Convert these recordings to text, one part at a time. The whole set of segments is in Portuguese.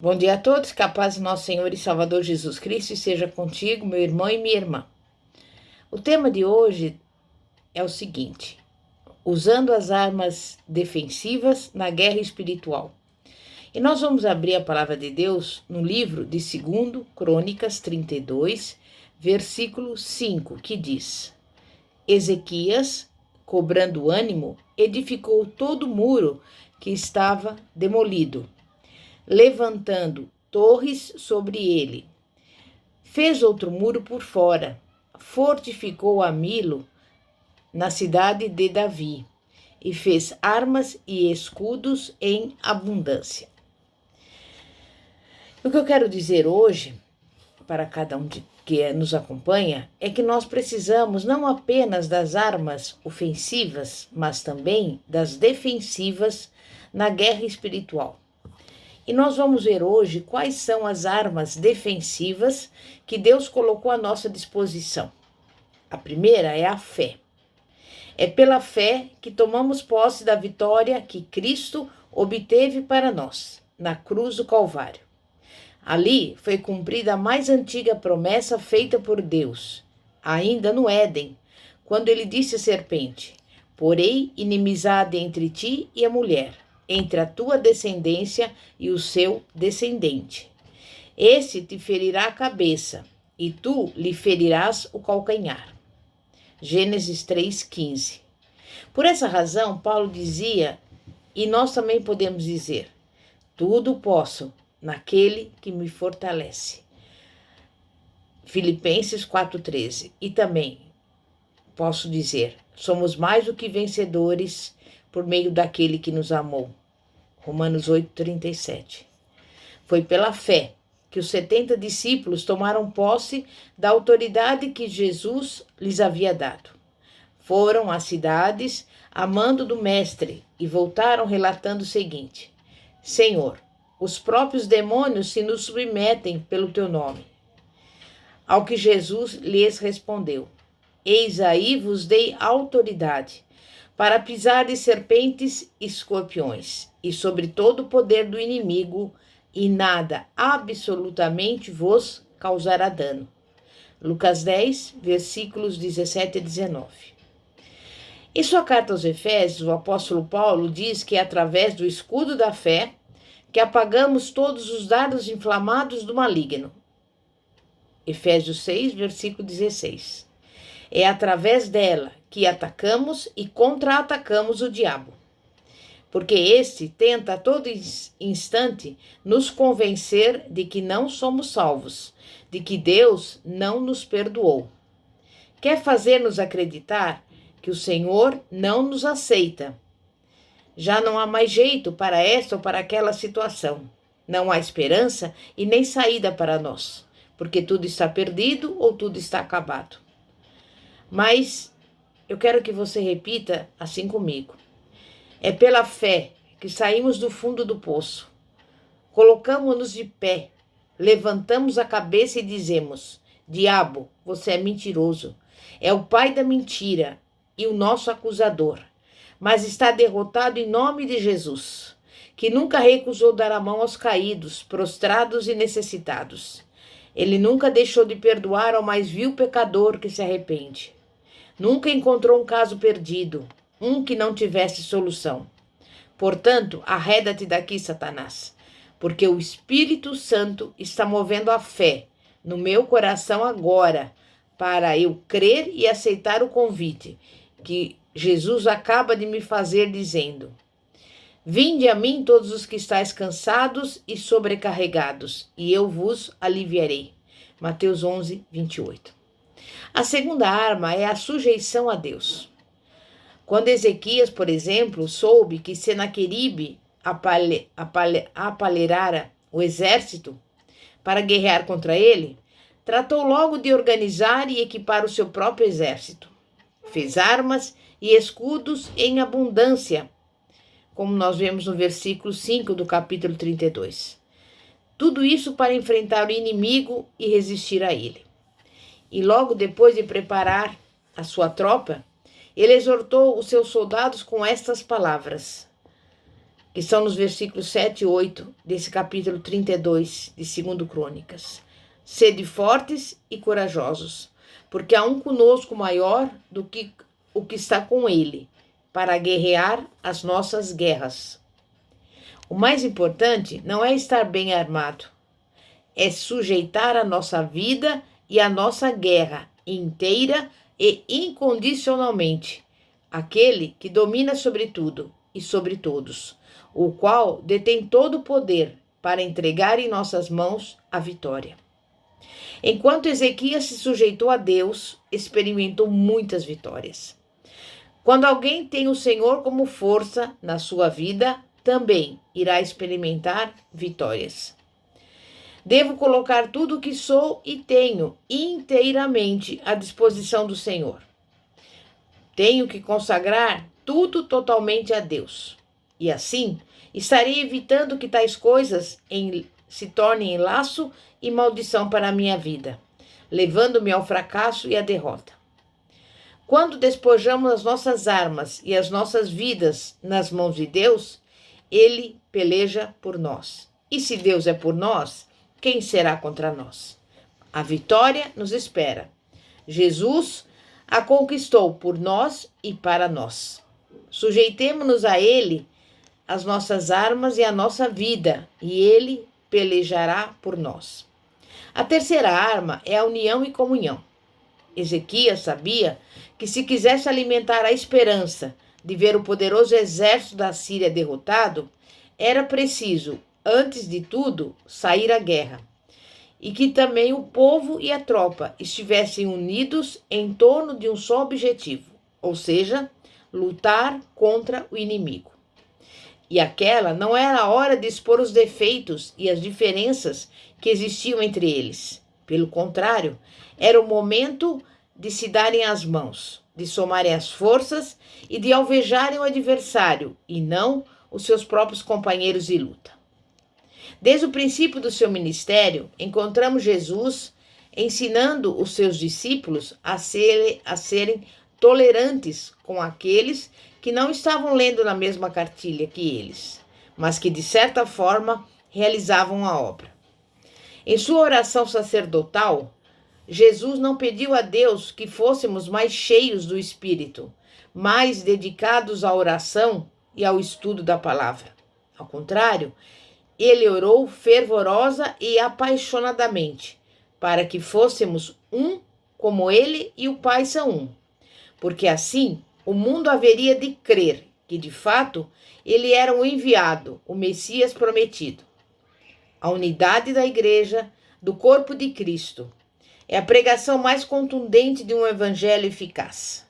Bom dia a todos, que a paz do nosso Senhor e Salvador Jesus Cristo esteja contigo, meu irmão e minha irmã. O tema de hoje é o seguinte: usando as armas defensivas na guerra espiritual. E nós vamos abrir a palavra de Deus no livro de 2 Crônicas 32, versículo 5, que diz: Ezequias, cobrando ânimo, edificou todo o muro que estava demolido, levantando torres sobre ele. Fez outro muro por fora, fortificou a Milo na cidade de Davi, e fez armas e escudos em abundância. O que eu quero dizer hoje, para cada um que nos acompanha, é que nós precisamos não apenas das armas ofensivas, mas também das defensivas na guerra espiritual. E nós vamos ver hoje quais são as armas defensivas que Deus colocou à nossa disposição. A primeira é a fé. É pela fé que tomamos posse da vitória que Cristo obteve para nós, na cruz do Calvário. Ali foi cumprida a mais antiga promessa feita por Deus, ainda no Éden, quando ele disse à serpente: Porei inimizade entre ti e a mulher, entre a tua descendência e o seu descendente. Esse te ferirá a cabeça, e tu lhe ferirás o calcanhar. Gênesis 3,15. Por essa razão, Paulo dizia, e nós também podemos dizer: tudo posso naquele que me fortalece. Filipenses 4,13. E também posso dizer: somos mais do que vencedores por meio daquele que nos amou. Romanos 8,37. Foi pela fé que os 70 discípulos tomaram posse da autoridade que Jesus lhes havia dado. Foram às cidades a mando do Mestre e voltaram relatando o seguinte: Senhor, os próprios demônios se nos submetem pelo teu nome. Ao que Jesus lhes respondeu: Eis aí vos dei autoridade para pisar de serpentes e escorpiões, e sobre todo o poder do inimigo, e nada absolutamente vos causará dano. Lucas 10, versículos 17 e 19. Em sua carta aos Efésios, o apóstolo Paulo diz que é através do escudo da fé que apagamos todos os dardos inflamados do maligno. Efésios 6, versículo 16. É através dela que atacamos e contra-atacamos o diabo, porque este tenta a todo instante nos convencer de que não somos salvos, de que Deus não nos perdoou. Quer fazer-nos acreditar que o Senhor não nos aceita. Já não há mais jeito para esta ou para aquela situação. Não há esperança e nem saída para nós, porque tudo está perdido ou tudo está acabado. Mas eu quero que você repita assim comigo. É pela fé que saímos do fundo do poço, colocamos-nos de pé, levantamos a cabeça e dizemos: Diabo, você é mentiroso, é o pai da mentira e o nosso acusador, mas está derrotado em nome de Jesus, que nunca recusou dar a mão aos caídos, prostrados e necessitados. Ele nunca deixou de perdoar ao mais vil pecador que se arrepende. Nunca encontrou um caso perdido, um que não tivesse solução. Portanto, arreda-te daqui, Satanás, porque o Espírito Santo está movendo a fé no meu coração agora, para eu crer e aceitar o convite que Jesus acaba de me fazer, dizendo: Vinde a mim todos os que estáis cansados e sobrecarregados, e eu vos aliviarei. Mateus 11, 28. A segunda arma é a sujeição a Deus. Quando Ezequias, por exemplo, soube que Senaqueribe apaleirara o exército para guerrear contra ele, tratou logo de organizar e equipar o seu próprio exército. Fez armas e escudos em abundância, como nós vemos no versículo 5 do capítulo 32. Tudo isso para enfrentar o inimigo e resistir a ele. E logo depois de preparar a sua tropa, ele exortou os seus soldados com estas palavras, que estão nos versículos 7 e 8 desse capítulo 32 de 2 Crônicas. Sede fortes e corajosos, porque há um conosco maior do que o que está com ele, para guerrear as nossas guerras. O mais importante não é estar bem armado, é sujeitar a nossa vida e a nossa guerra inteira e incondicionalmente aquele que domina sobre tudo e sobre todos, o qual detém todo o poder para entregar em nossas mãos a vitória. Enquanto Ezequias se sujeitou a Deus, experimentou muitas vitórias. Quando alguém tem o Senhor como força na sua vida, também irá experimentar vitórias. Devo colocar tudo o que sou e tenho inteiramente à disposição do Senhor. Tenho que consagrar tudo totalmente a Deus. E assim, estarei evitando que tais coisas se tornem laço e maldição para a minha vida, levando-me ao fracasso e à derrota. Quando despojamos as nossas armas e as nossas vidas nas mãos de Deus, Ele peleja por nós. E se Deus é por nós, quem será contra nós? A vitória nos espera. Jesus a conquistou por nós e para nós. Sujeitemo-nos a Ele, as nossas armas e a nossa vida, e Ele pelejará por nós. A terceira arma é a união e comunhão. Ezequias sabia que se quisesse alimentar a esperança de ver o poderoso exército da Síria derrotado, era preciso, antes de tudo, sair à guerra. E que também o povo e a tropa estivessem unidos em torno de um só objetivo, ou seja, lutar contra o inimigo. E aquela não era a hora de expor os defeitos e as diferenças que existiam entre eles. Pelo contrário, era o momento de se darem as mãos, de somarem as forças e de alvejarem o adversário, e não os seus próprios companheiros de luta. Desde o princípio do seu ministério, encontramos Jesus ensinando os seus discípulos a serem tolerantes com aqueles que não estavam lendo na mesma cartilha que eles, mas que, de certa forma, realizavam a obra. Em sua oração sacerdotal, Jesus não pediu a Deus que fôssemos mais cheios do Espírito, mais dedicados à oração e ao estudo da palavra. Ao contrário, ele orou fervorosa e apaixonadamente, para que fôssemos um como ele e o Pai são um, porque assim o mundo haveria de crer que, de fato, ele era o enviado, o Messias prometido. A unidade da Igreja, do corpo de Cristo, é a pregação mais contundente de um evangelho eficaz.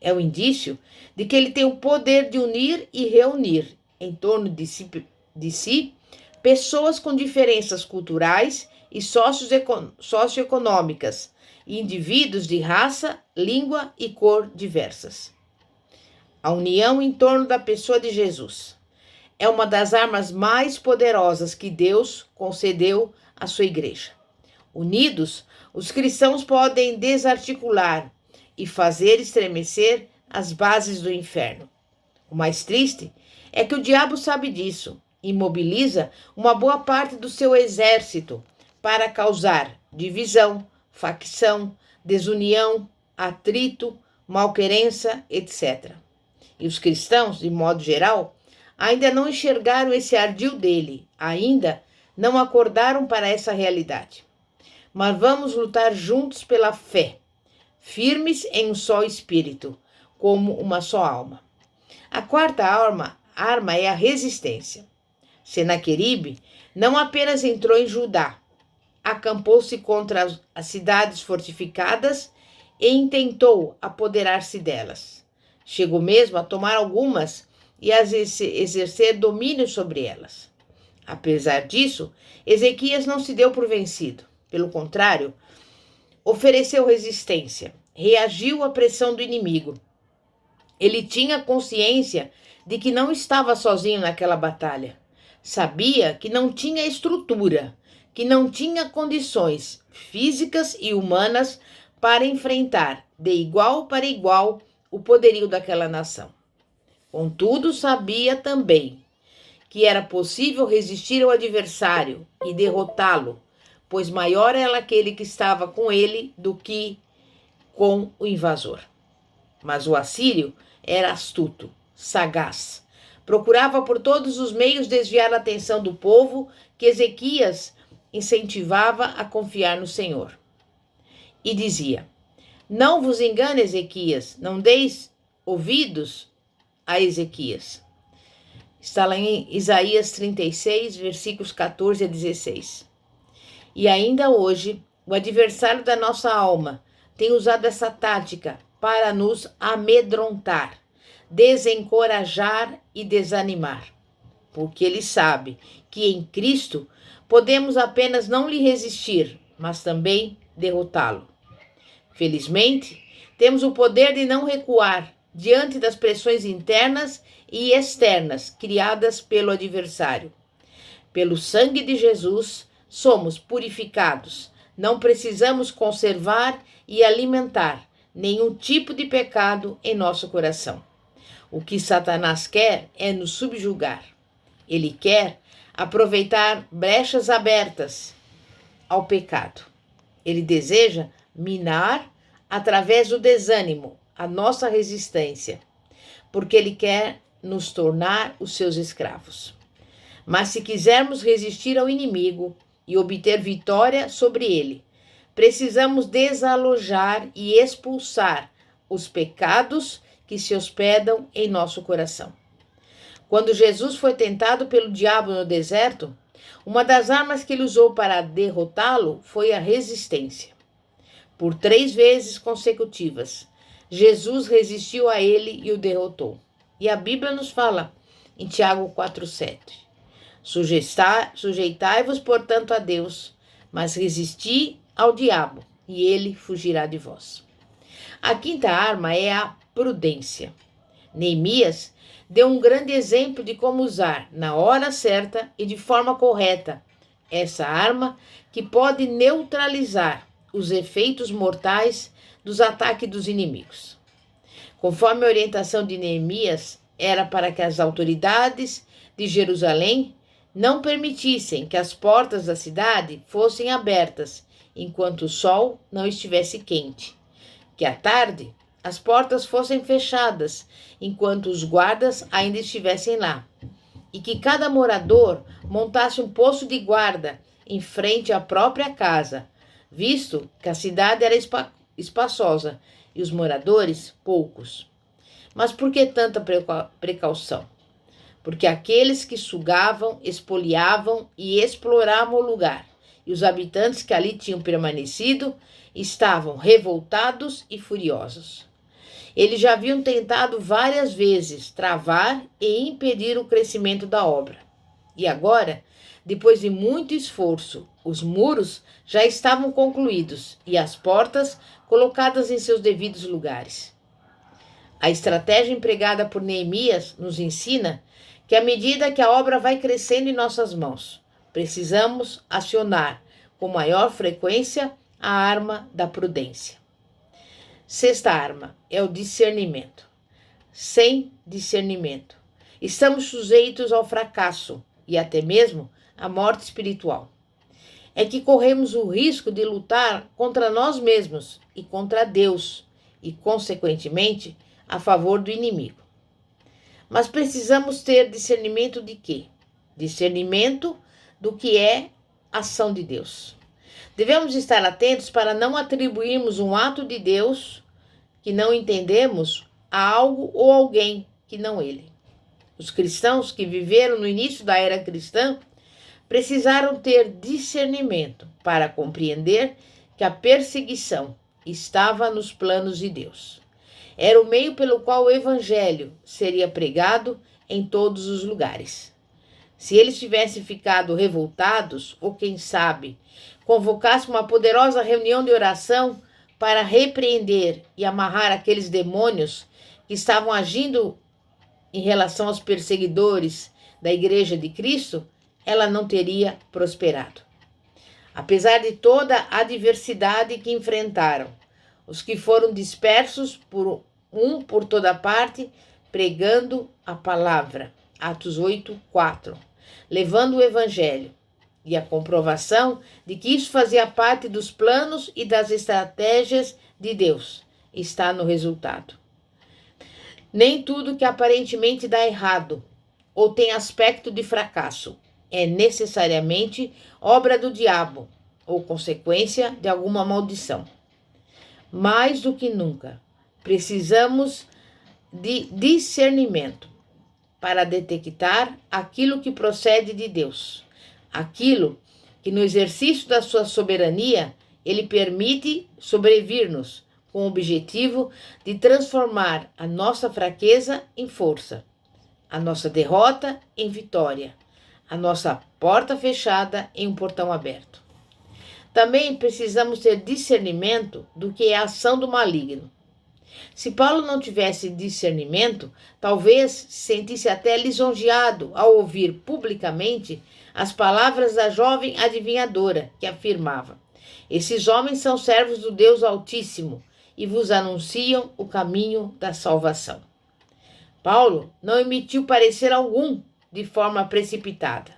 É o indício de que ele tem o poder de unir e reunir em torno de si pessoas com diferenças culturais e socioeconômicas, e indivíduos de raça, língua e cor diversas. A união em torno da pessoa de Jesus é uma das armas mais poderosas que Deus concedeu à sua igreja. Unidos, os cristãos podem desarticular e fazer estremecer as bases do inferno. O mais triste é que o diabo sabe disso e mobiliza uma boa parte do seu exército para causar divisão, facção, desunião, atrito, malquerença, etc. E os cristãos, de modo geral, ainda não enxergaram esse ardil dele, ainda não acordaram para essa realidade. Mas vamos lutar juntos pela fé, firmes em um só espírito, como uma só alma. A quarta arma é a resistência. Senaqueribe não apenas entrou em Judá, acampou-se contra as cidades fortificadas e intentou apoderar-se delas. Chegou mesmo a tomar algumas e a exercer domínio sobre elas. Apesar disso, Ezequias não se deu por vencido. Pelo contrário, ofereceu resistência, reagiu à pressão do inimigo. Ele tinha consciência de que não estava sozinho naquela batalha. Sabia que não tinha estrutura, que não tinha condições físicas e humanas para enfrentar de igual para igual o poderio daquela nação. Contudo, sabia também que era possível resistir ao adversário e derrotá-lo, pois maior era aquele que estava com ele do que com o invasor. Mas o assírio era astuto, sagaz. Procurava por todos os meios desviar a atenção do povo, que Ezequias incentivava a confiar no Senhor. E dizia: não vos engane, Ezequias, não deis ouvidos a Ezequias. Está lá em Isaías 36, versículos 14 a 16. E ainda hoje, o adversário da nossa alma tem usado essa tática para nos amedrontar, desencorajar e desanimar, porque ele sabe que em Cristo podemos apenas não lhe resistir, mas também derrotá-lo. Felizmente, temos o poder de não recuar diante das pressões internas e externas criadas pelo adversário. Pelo sangue de Jesus, somos purificados. Não precisamos conservar e alimentar nenhum tipo de pecado em nosso coração. O que Satanás quer é nos subjugar. Ele quer aproveitar brechas abertas ao pecado. Ele deseja minar, através do desânimo, a nossa resistência, porque ele quer nos tornar os seus escravos. Mas se quisermos resistir ao inimigo e obter vitória sobre ele, precisamos desalojar e expulsar os pecados que se hospedam em nosso coração. Quando Jesus foi tentado pelo diabo no deserto, uma das armas que ele usou para derrotá-lo foi a resistência. Por 3 vezes consecutivas, Jesus resistiu a ele e o derrotou. E a Bíblia nos fala em Tiago 4,7. Sujeitai-vos, portanto, a Deus, mas resisti ao diabo, e ele fugirá de vós. A quinta arma é a prudência. Neemias deu um grande exemplo de como usar, na hora certa e de forma correta, essa arma que pode neutralizar os efeitos mortais dos ataques dos inimigos. Conforme a orientação de Neemias, era para que as autoridades de Jerusalém não permitissem que as portas da cidade fossem abertas enquanto o sol não estivesse quente, que à tarde as portas fossem fechadas enquanto os guardas ainda estivessem lá, e que cada morador montasse um posto de guarda em frente à própria casa, visto que a cidade era espaçosa e os moradores poucos. Mas por que tanta precaução? Porque aqueles que sugavam, espoliavam e exploravam o lugar, e os habitantes que ali tinham permanecido, estavam revoltados e furiosos. Eles já haviam tentado várias vezes travar e impedir o crescimento da obra. E agora, depois de muito esforço, os muros já estavam concluídos e as portas colocadas em seus devidos lugares. A estratégia empregada por Neemias nos ensina que à medida que a obra vai crescendo em nossas mãos, precisamos acionar com maior frequência a arma da prudência. Sexta arma é o discernimento. Sem discernimento, estamos sujeitos ao fracasso e até mesmo à morte espiritual. É que corremos o risco de lutar contra nós mesmos e contra Deus e, consequentemente, a favor do inimigo. Mas precisamos ter discernimento de quê? Discernimento do que é ação de Deus. Devemos estar atentos para não atribuirmos um ato de Deus que não entendemos a algo ou alguém que não ele. Os cristãos que viveram no início da era cristã precisaram ter discernimento para compreender que a perseguição estava nos planos de Deus. Era o meio pelo qual o evangelho seria pregado em todos os lugares. Se eles tivessem ficado revoltados, ou quem sabe, convocassem uma poderosa reunião de oração para repreender e amarrar aqueles demônios que estavam agindo em relação aos perseguidores da Igreja de Cristo, ela não teria prosperado. Apesar de toda a adversidade que enfrentaram, os que foram dispersos por toda parte, pregando a palavra, Atos 8, 4. Levando o evangelho. E a comprovação de que isso fazia parte dos planos e das estratégias de Deus está no resultado. Nem tudo que aparentemente dá errado ou tem aspecto de fracasso é necessariamente obra do diabo ou consequência de alguma maldição. Mais do que nunca, precisamos de discernimento para detectar aquilo que procede de Deus, aquilo que no exercício da sua soberania ele permite sobrevir-nos com o objetivo de transformar a nossa fraqueza em força, a nossa derrota em vitória, a nossa porta fechada em um portão aberto. Também precisamos ter discernimento do que é a ação do maligno. Se Paulo não tivesse discernimento, talvez se sentisse até lisonjeado ao ouvir publicamente as palavras da jovem adivinhadora, que afirmava: esses homens são servos do Deus Altíssimo e vos anunciam o caminho da salvação. Paulo não emitiu parecer algum de forma precipitada.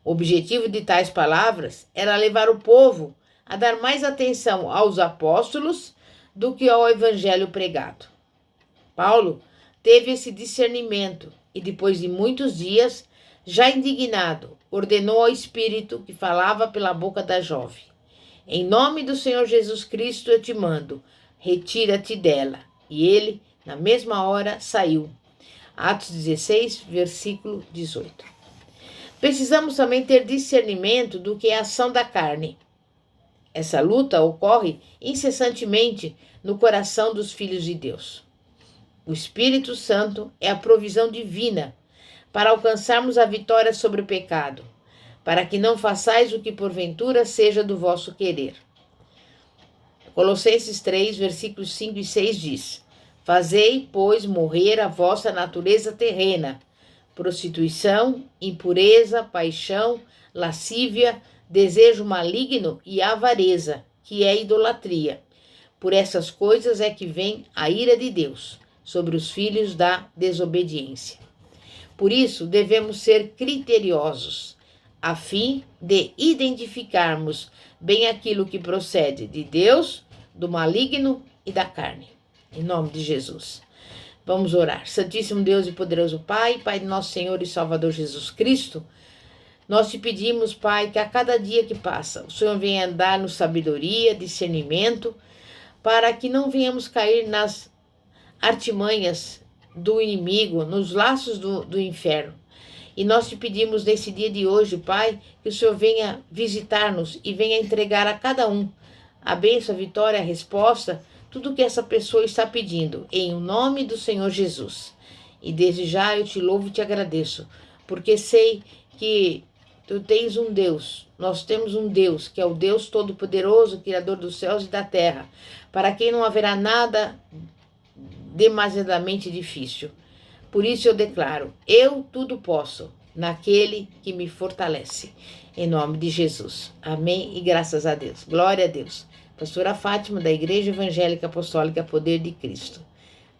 O objetivo de tais palavras era levar o povo a dar mais atenção aos apóstolos do que ao evangelho pregado. Paulo teve esse discernimento e, depois de muitos dias, já indignado, ordenou ao Espírito que falava pela boca da jovem: em nome do Senhor Jesus Cristo eu te mando, retira-te dela. E ele, na mesma hora, saiu. Atos 16, versículo 18. Precisamos também ter discernimento do que é a ação da carne. Essa luta ocorre incessantemente no coração dos filhos de Deus. O Espírito Santo é a provisão divina para alcançarmos a vitória sobre o pecado, para que não façais o que porventura seja do vosso querer. Colossenses 3, versículos 5 e 6 diz: fazei, pois, morrer a vossa natureza terrena, prostituição, impureza, paixão, lascívia, desejo maligno e avareza, que é idolatria. Por essas coisas é que vem a ira de Deus sobre os filhos da desobediência. Por isso, devemos ser criteriosos, a fim de identificarmos bem aquilo que procede de Deus, do maligno e da carne. Em nome de Jesus. Vamos orar. Santíssimo Deus e poderoso Pai, Pai de nosso Senhor e Salvador Jesus Cristo, nós te pedimos, Pai, que a cada dia que passa, o Senhor venha dar nos sabedoria, discernimento, para que não venhamos cair nas artimanhas do inimigo, nos laços do inferno. E nós te pedimos nesse dia de hoje, Pai, que o Senhor venha visitar-nos e venha entregar a cada um a bênção, a vitória, a resposta, tudo que essa pessoa está pedindo, em nome do Senhor Jesus. E desde já eu te louvo e te agradeço, porque sei que tu tens um Deus, nós temos um Deus, que é o Deus Todo-Poderoso, Criador dos céus e da terra, para quem não haverá nada demasiadamente difícil. Por isso eu declaro, eu tudo posso, naquele que me fortalece. Em nome de Jesus. Amém e graças a Deus. Glória a Deus. Pastora Fátima, da Igreja Evangélica Apostólica Poder de Cristo.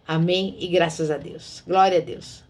Amém e graças a Deus. Glória a Deus.